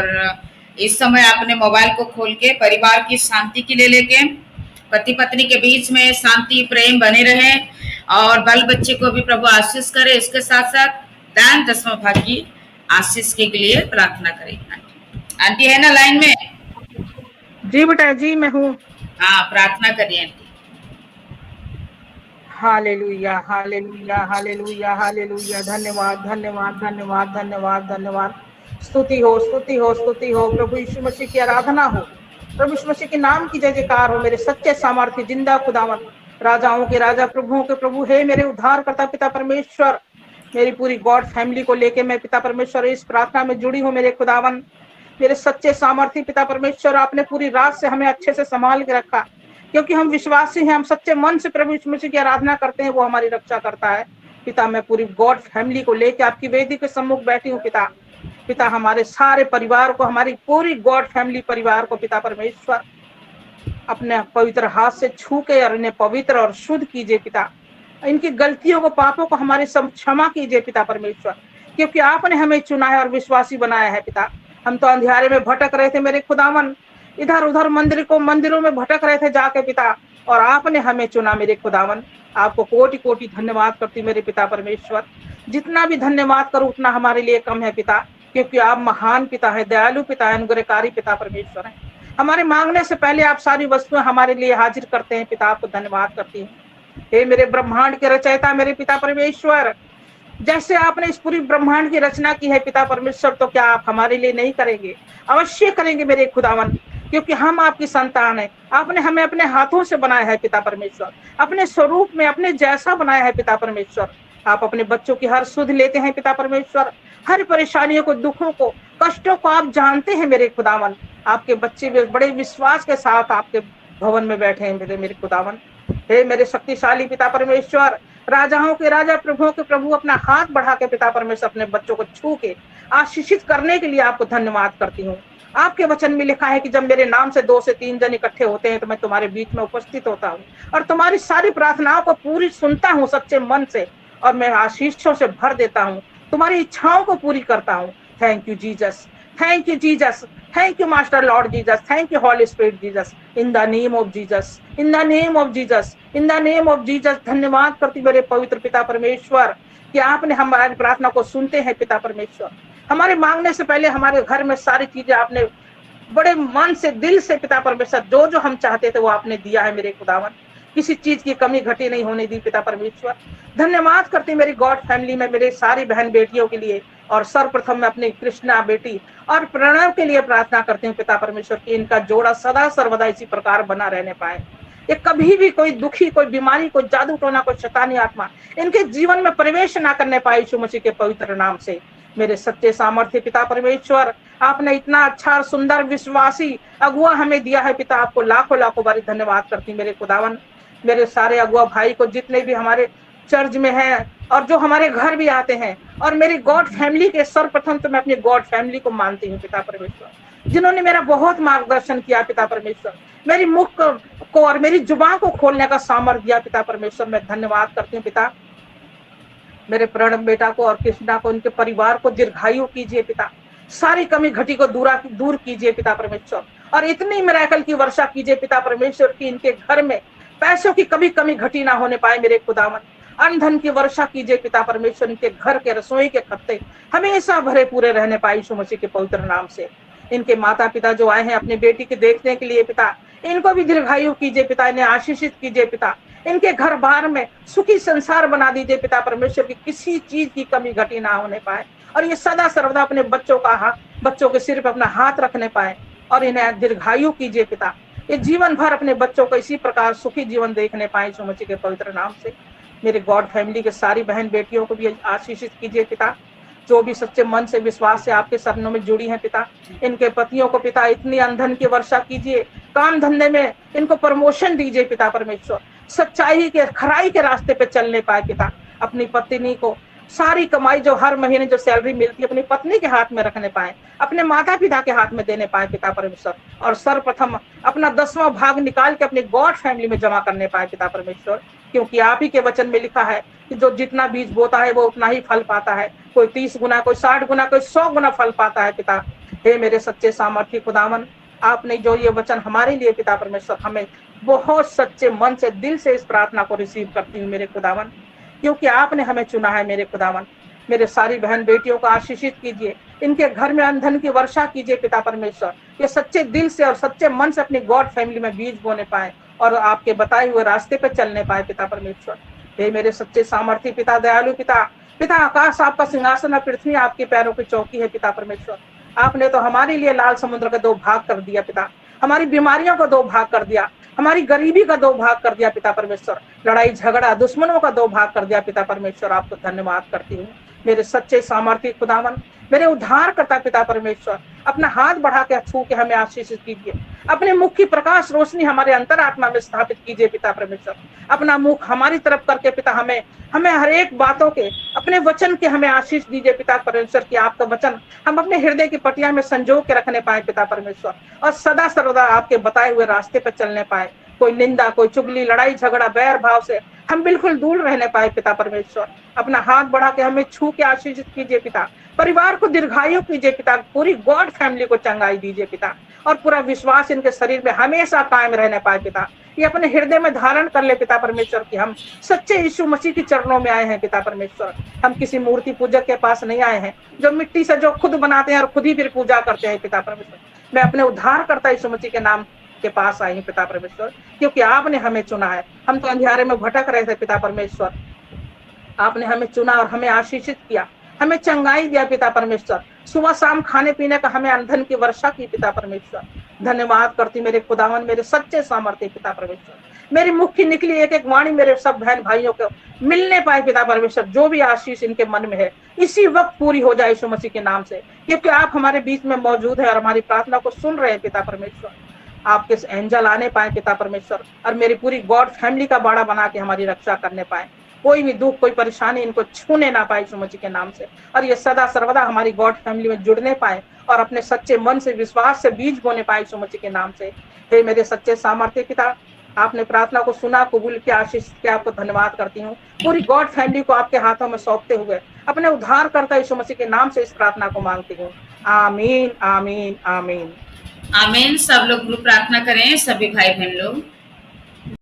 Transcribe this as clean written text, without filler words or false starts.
और इस समय अपने मोबाइल को खोल के परिवार की शांति के लिए लेके पति पत्नी के बीच में शांति प्रेम बने रहे और बाल बच्चे को भी प्रभु आशीष करे। इसके साथ साथ दान दसवां भाग की आशीष के लिए प्रार्थना करें। आंटी है ना लाइन में? जी बेटा, जी मैं हूँ। हाँ, प्रार्थना करिए aunty. Hallelujah, hallelujah, hallelujah, hallelujah. धन्यवाद, धन्यवाद, धन्यवाद, धन्यवाद, धन्यवाद। स्तुति हो, स्तुति हो, स्तुति हो। प्रभु यीशु मसीह की आराधना हो, प्रभु यीशु मसीह के नाम की जय जयकार हो। मेरे सच्चे सामर्थ्य जिंदा खुदावन, राजाओं के राजा, प्रभुओं के प्रभु, हे मेरे उद्धार करता पिता परमेश्वर, मेरी पूरी गॉड फैमिली को लेके मैं पिता परमेश्वर इस प्रार्थना में जुड़ी हूँ। मेरे खुदावन, मेरे सच्चे सामर्थ्य पिता परमेश्वर, आपने पूरी रात से हमें अच्छे से संभाल के रखा, क्योंकि हम विश्वासी हैं, हम सच्चे मन से प्रभु यीशु मसीह की आराधना करते हैं, वो हमारी रक्षा करता है। पिता, मैं पूरी गॉड फैमिली को लेके आपकी वेदी के सम्मुख बैठी हूँ। पिता, पिता हमारे सारे परिवार को, हमारी पूरी गॉड फैमिली परिवार को पिता परमेश्वर अपने पवित्र हाथ से छू के और इन्हें पवित्र और शुद्ध कीजिए। पिता, इनकी गलतियों को, पापों को हमारी सब क्षमा कीजिए पिता परमेश्वर, क्योंकि आपने हमें चुना है और विश्वासी बनाया है। पिता, हम तो अंधियारे में भटक रहे थे मेरे खुदावन, इधर उधर मंदिरों में भटक रहे थे जाके पिता, और आपने हमें चुना मेरे खुदावन। आपको कोटि कोटि धन्यवाद करती मेरे पिता परमेश्वर। जितना भी धन्यवाद करूं उतना हमारे लिए कम है पिता, क्योंकि आप महान पिता है, दयालु पिता है, अनुग्रहकारी पिता परमेश्वर है। हमारे मांगने से पहले आप सारी वस्तुएं हमारे लिए हाजिर करते हैं पिता, आपको धन्यवाद करती हूँ। हे मेरे ब्रह्मांड के रचयिता मेरे पिता परमेश्वर, जैसे आपने इस पूरी ब्रह्मांड की रचना की है पिता परमेश्वर, तो क्या आप हमारे लिए नहीं करेंगे? अवश्य करेंगे मेरे खुदावन, क्योंकि हम आपकी संतान है। आपने हमें अपने हाथों से बनाया है पिता परमेश्वर, अपने स्वरूप में अपने जैसा बनाया है पिता परमेश्वर। आप अपने बच्चों की हर सुध लेते हैं पिता परमेश्वर, हर परेशानियों को, दुखों को, कष्टों को आप जानते हैं मेरे खुदावन। आपके बच्चे भी बड़े विश्वास के साथ आपके भवन में बैठे हैं मेरे खुदावन। हे मेरे शक्तिशाली पिता परमेश्वर, राजाओं के राजा, प्रभुओं के प्रभु, अपना हाथ बढ़ा के पिता परमेश्वर अपने बच्चों को छू के आशीषित करने के लिए आपको धन्यवाद करती हूँ। आपके वचन में लिखा है कि जब मेरे नाम से 2 से 3 जन इकट्ठे होते हैं तो मैं तुम्हारे बीच में उपस्थित होता हूँ, और तुम्हारी सारी प्रार्थनाओं को पूरी सुनता हूँ सच्चे मन से, और मैं आशीषों से भर देता हूँ, तुम्हारी इच्छाओं को पूरी करता हूँ। Thank you Jesus, thank you Jesus, thank you master lord Jesus, thank you holy spirit Jesus, in the name of Jesus, in the name of Jesus, in the name of Jesus. धन्यवाद करती मेरे पवित्र पिता परमेश्वर कि आपने हमारी प्रार्थना को सुनते हैं पिता परमेश्वर। हमारे मांगने से पहले हमारे घर में सारी चीजें आपने बड़े मन से, दिल से पिता परमेश्वर, जो जो हम चाहते थे वो आपने दिया है मेरे खुदावन। किसी चीज की कमी घटी नहीं होने दी पिता परमेश्वर। धन्यवाद करती मेरी गॉड फैमिली में मेरे सारी बहन बेटियों के लिए, और सर्वप्रथम मैं अपनी कृष्णा बेटी और प्रणव के लिए प्रार्थना करती हूँ पिता परमेश्वर कि इनका जोड़ा सदा सर्वदा इसी प्रकार बना रहने पाए। ये कभी भी कोई दुखी, कोई बीमारी, कोई जादू टोना, कोई शैतानी आत्मा इनके जीवन में प्रवेश ना करने पाए यीशु मसीह के पवित्र नाम से। मेरे सच्चे सामर्थ्य पिता परमेश्वर, आपने इतना अच्छा और सुंदर विश्वासी अगुआ हमें दिया है पिता, आपको लाखों लाखों बारी धन्यवाद करती मेरे खुदावन। मेरे सारे अगुआ भाई को, जितने भी हमारे चर्च में हैं और जो हमारे घर भी आते हैं, और मेरी गॉड फैमिली के, सर्वप्रथम तो मैं अपनी गॉड फैमिली को मानती हूँ पिता परमेश्वर, जिन्होंने मेरा बहुत मार्गदर्शन किया पिता परमेश्वर, मेरी मुख को और मेरी जुबान को खोलने का सामर्थ्य दिया पिता परमेश्वर। मैं धन्यवाद करती हूँ पिता। मेरे प्रणव बेटा को और कृष्णा को, उनके परिवार को दीर्घायु कीजिए पिता, सारी कमी घटी को दूर कीजिए पिता परमेश्वर, और इतनी मिरेकल की वर्षा कीजिए पिता परमेश्वर कि इनके घर में पैसों की कभी कमी घटी ना होने पाए मेरे खुदावन। अन्न धन की वर्षा कीजिए पिता परमेश्वर, इनके घर के रसोई के खत्ते हमेशा भरे पूरे रहने पाए यीशु मसीह के पवित्र नाम से। इनके माता पिता जो आए हैं अपनी बेटी के देखने के लिए पिता, इनको भी दीर्घायु कीजिए पिता, इन्हें आशीषित कीजिए पिता, इनके घर बार में सुखी संसार बना दीजिए पिता परमेश्वर की किसी चीज की कमी घटी ना होने पाए, और ये सदा सर्वदा अपने बच्चों के सिर पर अपना हाथ रखने पाए, और इन्हें दीर्घायु कीजिए पिता। ये जीवन भर अपने बच्चों को इसी प्रकार सुखी जीवन देखने पाए यीशु मसीह के पवित्र नाम से। मेरे गॉड फैमिली के सारी बहन बेटियों को भी आशीषित कीजिए पिता, जो भी सच्चे मन से, विश्वास से आपके शरणों में जुड़ी हैं पिता। इनके पतियों को पिता इतनी अंधन की वर्षा कीजिए, काम धंधे में इनको प्रमोशन दीजिए पिता परमेश्वर, सच्चाई के, खराई के रास्ते पे चलने पाए पिता। अपनी पत्नी को सारी कमाई जो हर महीने जो सैलरी मिलती है अपनी पत्नी के हाथ में रखने पाए, अपने माता पिता के हाथ में देने पाए पिता परमेश्वर, और सर्वप्रथम अपना 10वां भाग निकाल के अपनी गॉड फैमिली में जमा करने पाए पिता परमेश्वर। क्योंकि आप ही के वचन में लिखा है कि जो जितना बीज बोता है वो उतना ही फल पाता है। कोई 30 गुना, कोई 60 गुना, कोई 100 गुना फल पाता है पिता। हे मेरे सच्चे सामर्थी खुदावन, आपने जो ये वचन हमारे लिए पिता परमेश्वर, हमें बहुत सच्चे मन से, दिल से इस प्रार्थना को रिसीव करती हूँ मेरे खुदावन, क्योंकि आपने हमें चुना है मेरे खुदावन। मेरे सारी बहन बेटियों को आशीषित कीजिए, इनके घर में अनधन की वर्षा कीजिए पिता परमेश्वर। ये सच्चे दिल से और सच्चे मन से अपनी गॉड फैमिली में बीज बोने पाए और आपके बताए हुए रास्ते पे चलने पाए पिता परमेश्वर। हे मेरे सच्चे सामर्थी पिता, दयालु पिता, पिता आकाश आपका सिंहासन और पृथ्वी आपके पैरों की चौकी है पिता परमेश्वर। आपने तो हमारे लिए लाल समुद्र का 2 भाग कर दिया पिता, हमारी बीमारियों को 2 भाग कर दिया, हमारी गरीबी का 2 भाग कर दिया पिता परमेश्वर, लड़ाई झगड़ा दुश्मनों का 2 भाग कर दिया पिता परमेश्वर। आपको धन्यवाद करती हूँ मेरे सच्चे सामर्थी खुदावन, मेरे उद्धार करता पिता परमेश्वर। अपना हाथ बढ़ा के छू के हमें आशीषित कीजिए, अपने मुख की प्रकाश रोशनी हमारे अंतरात्मा में स्थापित कीजिए पिता परमेश्वर। अपना मुख हमारी तरफ करके पिता हमें हर एक बातों के, अपने वचन के हमें आशीष दीजिए पिता परमेश्वर, कि आपका वचन हम अपने हृदय की पटिया में संजो के रखने पाए पिता परमेश्वर, और सदा सर्वदा आपके बताए हुए रास्ते पर चलने पाए। कोई निंदा, कोई चुगली, लड़ाई झगड़ा, बैर भाव से हम बिल्कुल दूर रहने पाए पिता परमेश्वर। अपना हाथ बढ़ा के हमें छू के आशीषित कीजिए पिता, परिवार को दीर्घायु कीजिए पिता, पूरी गॉड फैमिली को चंगाई दीजिए पिता, और पूरा विश्वास इनके शरीर में हमेशा कायम रहने पाए पिता। ये अपने हृदय में धारण कर ले पिता परमेश्वर कि हम सच्चे यीशु मसीह के चरणों में आए हैं पिता परमेश्वर। हम किसी मूर्ति पूजक के पास नहीं आए हैं, जो मिट्टी से जो खुद बनाते हैं और खुद ही फिर पूजा करते हैं पिता परमेश्वर। मैं अपने उद्धार करता यीशु मसीह के नाम के पास आई हूँ पिता परमेश्वर, क्योंकि आपने हमें चुना है। हम तो अंधियारे में भटक रहे थे पिता परमेश्वर, आपने हमें चुना और हमें आशीषित किया, हमें चंगाई दिया पिता परमेश्वर। सुबह शाम खाने पीने का हमें अंधन की वर्षा की पिता परमेश्वर। धन्यवाद करती मेरे खुदावन, मेरे सच्चे सामर्थ्य पिता परमेश्वर। मेरी मुख की निकली एक एक वाणी मेरे सब बहन भाइयों को मिलने पाए पिता परमेश्वर। जो भी आशीष इनके मन में है इसी वक्त पूरी हो जाए यीशु मसीह के नाम से, क्योंकि आप हमारे बीच में मौजूद है और हमारी प्रार्थना को सुन रहे हैं पिता परमेश्वर। आपके एंजल आने पाए पिता परमेश्वर, और मेरी पूरी गॉड फैमिली का बाड़ा बना के हमारी रक्षा करने पाए। कोई भी दुख, कोई परेशानी इनको छूने ना पाए यीशु मसीह के नाम से, और ये सदा सर्वदा हमारी गॉड फैमिली में जुड़ने पाए और अपने सच्चे मन से, विश्वास से बीज बोने पाए यीशु मसीह के नाम से। हे मेरे सच्चे सामर्थ्य पिता, आपने प्रार्थना को सुना, कबूल किया, आशीष के आपको धन्यवाद करती हूँ। पूरी गॉड फैमिली को आपके हाथों में सौंपते हुए अपने उद्धार करता यीशु मसीह के नाम से इस प्रार्थना को मांगती हूँ। आमीन, आमीन, आमीन, आमीन। सब लोग ग्रुप प्रार्थना करें, सभी भाई बहन लोग।